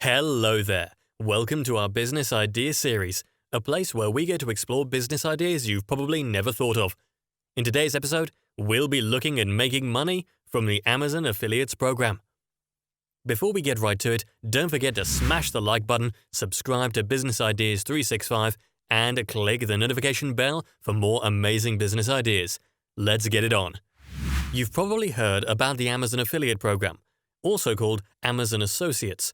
Hello there. Welcome to our Business Idea series, a place where we get to explore business ideas you've probably never thought of. In today's episode, we'll be looking at making money from the Amazon Affiliates program. Before we get right to it, don't forget to smash the like button, subscribe to Business Ideas 365, and click the notification bell for more amazing business ideas. Let's get it on. You've probably heard about the Amazon Affiliate program, also called Amazon Associates.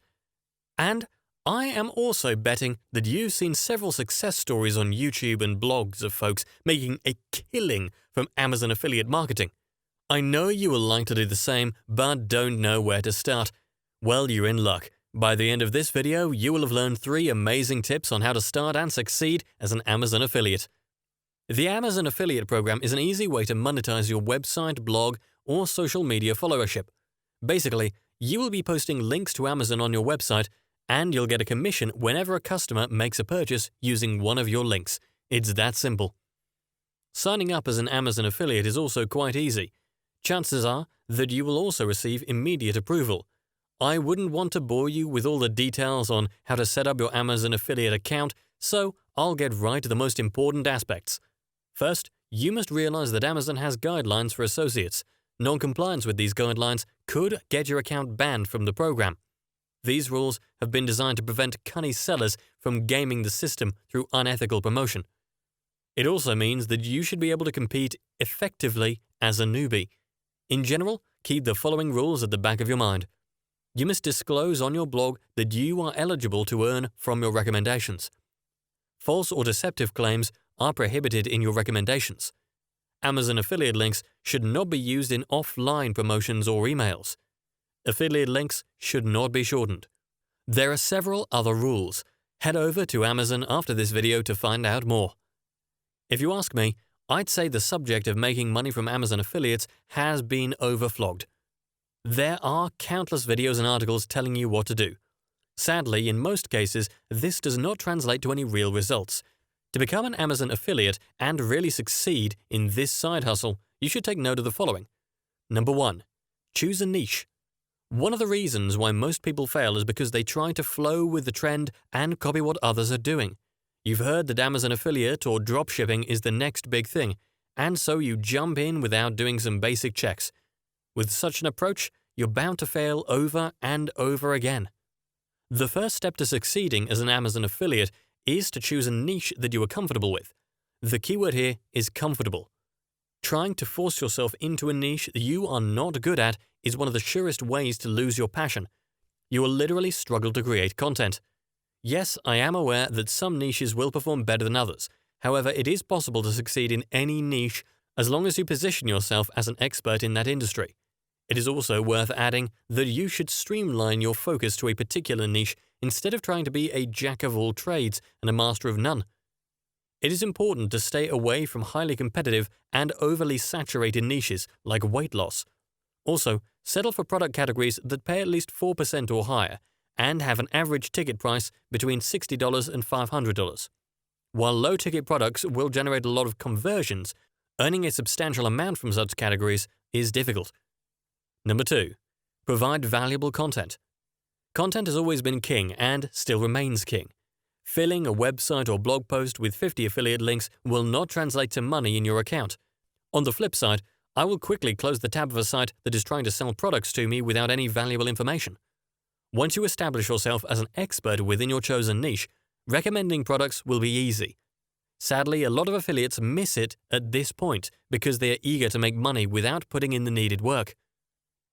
And I am also betting that you've seen several success stories on YouTube and blogs of folks making a killing from Amazon affiliate marketing. I know you will like to do the same, but don't know where to start. Well, you're in luck. By the end of this video, you will have learned 3 amazing tips on how to start and succeed as an Amazon affiliate. The Amazon Affiliate program is an easy way to monetize your website, blog, or social media followership. Basically, you will be posting links to Amazon on your website, and you'll get a commission whenever a customer makes a purchase using one of your links. It's that simple. Signing up as an Amazon affiliate is also quite easy. Chances are that you will also receive immediate approval. I wouldn't want to bore you with all the details on how to set up your Amazon affiliate account, so I'll get right to the most important aspects. First, you must realize that Amazon has guidelines for associates. Non-compliance with these guidelines could get your account banned from the program. These rules have been designed to prevent canny sellers from gaming the system through unethical promotion. It also means that you should be able to compete effectively as a newbie. In general, keep the following rules at the back of your mind. You must disclose on your blog that you are eligible to earn from your recommendations. False or deceptive claims are prohibited in your recommendations. Amazon affiliate links should not be used in offline promotions or emails. Affiliate links should not be shortened. There are several other rules. Head over to Amazon after this video to find out more. If you ask me, I'd say the subject of making money from Amazon affiliates has been overflogged. There are countless videos and articles telling you what to do. Sadly, in most cases, this does not translate to any real results. To become an Amazon affiliate and really succeed in this side hustle, you should take note of the following. Number 1. Choose a niche. One of the reasons why most people fail is because they try to flow with the trend and copy what others are doing. You've heard that Amazon affiliate or dropshipping is the next big thing, and so you jump in without doing some basic checks. With such an approach, you're bound to fail over and over again. The first step to succeeding as an Amazon affiliate is to choose a niche that you are comfortable with. The keyword here is comfortable. Trying to force yourself into a niche that you are not good at is one of the surest ways to lose your passion. You will literally struggle to create content. Yes, I am aware that some niches will perform better than others. However, it is possible to succeed in any niche as long as you position yourself as an expert in that industry. It is also worth adding that you should streamline your focus to a particular niche instead of trying to be a jack of all trades and a master of none. It is important to stay away from highly competitive and overly saturated niches like weight loss. Also, settle for product categories that pay at least 4% or higher and have an average ticket price between $60 and $500. While low-ticket products will generate a lot of conversions, earning a substantial amount from such categories is difficult. Number 2. Provide valuable content. Content has always been king and still remains king. Filling a website or blog post with 50 affiliate links will not translate to money in your account. On the flip side, I will quickly close the tab of a site that is trying to sell products to me without any valuable information. Once you establish yourself as an expert within your chosen niche, recommending products will be easy. Sadly, a lot of affiliates miss it at this point because they are eager to make money without putting in the needed work.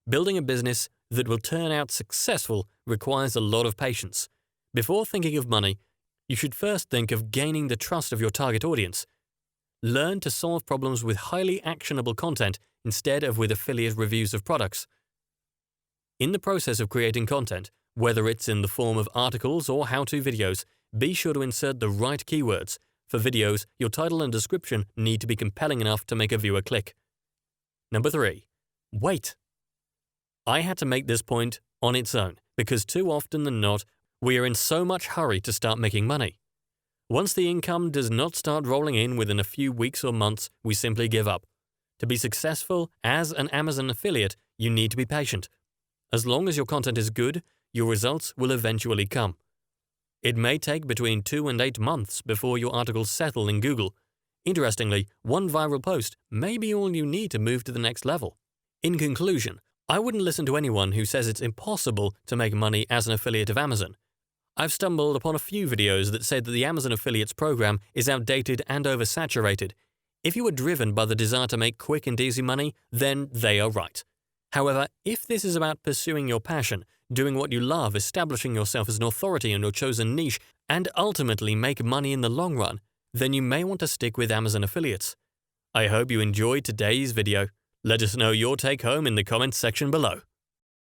Building a business that will turn out successful requires a lot of patience. Before thinking of money, you should first think of gaining the trust of your target audience. Learn to solve problems with highly actionable content instead of with affiliate reviews of products. In the process of creating content, whether it's in the form of articles or how-to videos, be sure to insert the right keywords. For videos, your title and description need to be compelling enough to make a viewer click. Number 3. Wait. I had to make this point on its own because too often than not, we are in so much hurry to start making money. Once the income does not start rolling in within a few weeks or months, we simply give up. To be successful as an Amazon affiliate, you need to be patient. As long as your content is good, your results will eventually come. It may take between 2 and 8 months before your articles settle in Google. Interestingly, one viral post may be all you need to move to the next level. In conclusion, I wouldn't listen to anyone who says it's impossible to make money as an affiliate of Amazon. I've stumbled upon a few videos that say that the Amazon Affiliates program is outdated and oversaturated. If you are driven by the desire to make quick and easy money, then they are right. However, if this is about pursuing your passion, doing what you love, establishing yourself as an authority in your chosen niche, and ultimately make money in the long run, then you may want to stick with Amazon Affiliates. I hope you enjoyed today's video. Let us know your take home in the comments section below.